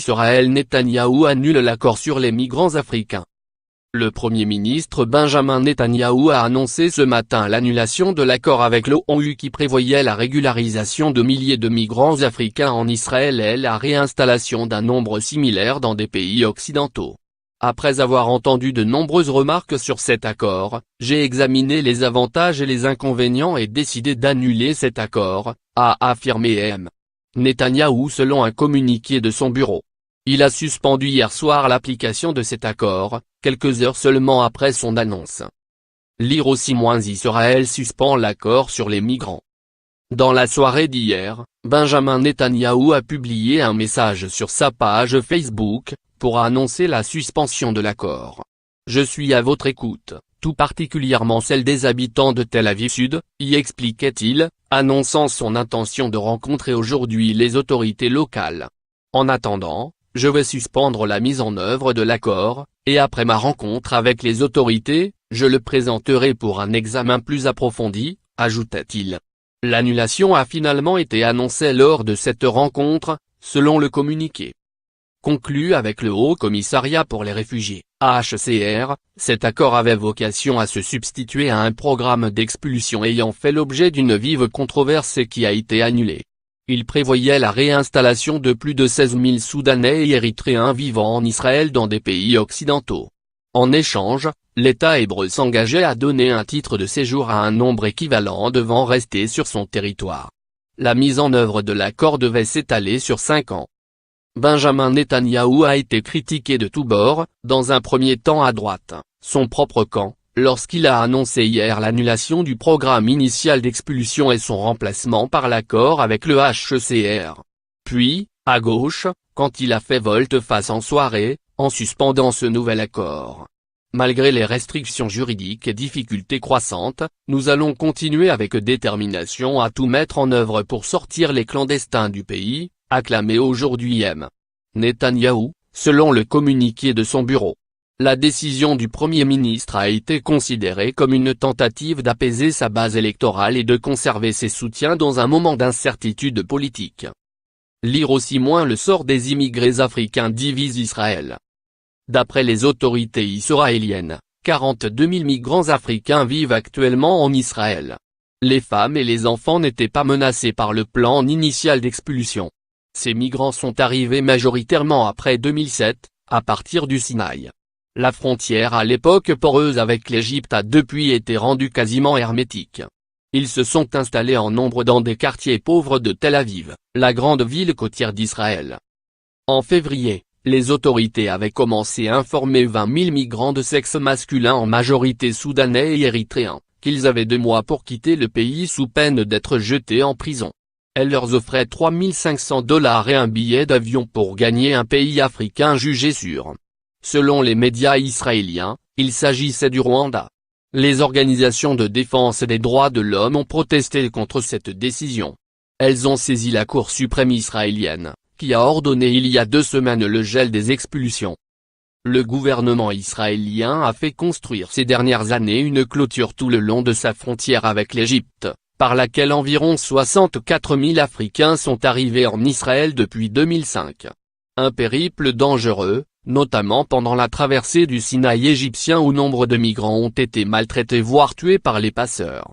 Israël Netanyahou annule l'accord sur les migrants africains. Le Premier ministre Benjamin Netanyahou a annoncé ce matin l'annulation de l'accord avec l'ONU qui prévoyait la régularisation de milliers de migrants africains en Israël et la réinstallation d'un nombre similaire dans des pays occidentaux. Après avoir entendu de nombreuses remarques sur cet accord, j'ai examiné les avantages et les inconvénients et décidé d'annuler cet accord, a affirmé M. Netanyahou selon un communiqué de son bureau. Il a suspendu hier soir l'application de cet accord, quelques heures seulement après son annonce. Lire aussi - Israël suspend l'accord sur les migrants. Dans la soirée d'hier, Benjamin Netanyahou a publié un message sur sa page Facebook, pour annoncer la suspension de l'accord. Je suis à votre écoute, tout particulièrement celle des habitants de Tel Aviv Sud, y expliquait-il, annonçant son intention de rencontrer aujourd'hui les autorités locales. En attendant, je vais suspendre la mise en œuvre de l'accord, et après ma rencontre avec les autorités, je le présenterai pour un examen plus approfondi, ajoutait-il. L'annulation a finalement été annoncée lors de cette rencontre, selon le communiqué. Conclu avec le Haut Commissariat pour les réfugiés, HCR, cet accord avait vocation à se substituer à un programme d'expulsion ayant fait l'objet d'une vive controverse et qui a été annulé. Il prévoyait la réinstallation de plus de 16 000 Soudanais et Érythréens vivant en Israël dans des pays occidentaux. En échange, l'État hébreu s'engageait à donner un titre de séjour à un nombre équivalent devant rester sur son territoire. La mise en œuvre de l'accord devait s'étaler sur 5 ans. Benjamin Netanyahou a été critiqué de tous bords, dans un premier temps à droite, son propre camp, lorsqu'il a annoncé hier l'annulation du programme initial d'expulsion et son remplacement par l'accord avec le HCR. Puis, à gauche, quand il a fait volte-face en soirée, en suspendant ce nouvel accord. Malgré les restrictions juridiques et difficultés croissantes, nous allons continuer avec détermination à tout mettre en œuvre pour sortir les clandestins du pays, acclamé aujourd'hui M. Netanyahou, selon le communiqué de son bureau. La décision du Premier ministre a été considérée comme une tentative d'apaiser sa base électorale et de conserver ses soutiens dans un moment d'incertitude politique. Lire aussi - le sort des immigrés africains divise Israël. D'après les autorités israéliennes, 42 000 migrants africains vivent actuellement en Israël. Les femmes et les enfants n'étaient pas menacés par le plan initial d'expulsion. Ces migrants sont arrivés majoritairement après 2007, à partir du Sinaï. La frontière à l'époque poreuse avec l'Égypte a depuis été rendue quasiment hermétique. Ils se sont installés en nombre dans des quartiers pauvres de Tel Aviv, la grande ville côtière d'Israël. En février, les autorités avaient commencé à informer 20 000 migrants de sexe masculin en majorité soudanais et érythréens, qu'ils avaient 2 mois pour quitter le pays sous peine d'être jetés en prison. Elle leur offrait $3 500 et un billet d'avion pour gagner un pays africain jugé sûr. Selon les médias israéliens, il s'agissait du Rwanda. Les organisations de défense des droits de l'homme ont protesté contre cette décision. Elles ont saisi la Cour suprême israélienne, qui a ordonné il y a 2 semaines le gel des expulsions. Le gouvernement israélien a fait construire ces dernières années une clôture tout le long de sa frontière avec l'Égypte, par laquelle environ 64 000 Africains sont arrivés en Israël depuis 2005. Un périple dangereux, notamment pendant la traversée du Sinaï égyptien où nombre de migrants ont été maltraités voire tués par les passeurs.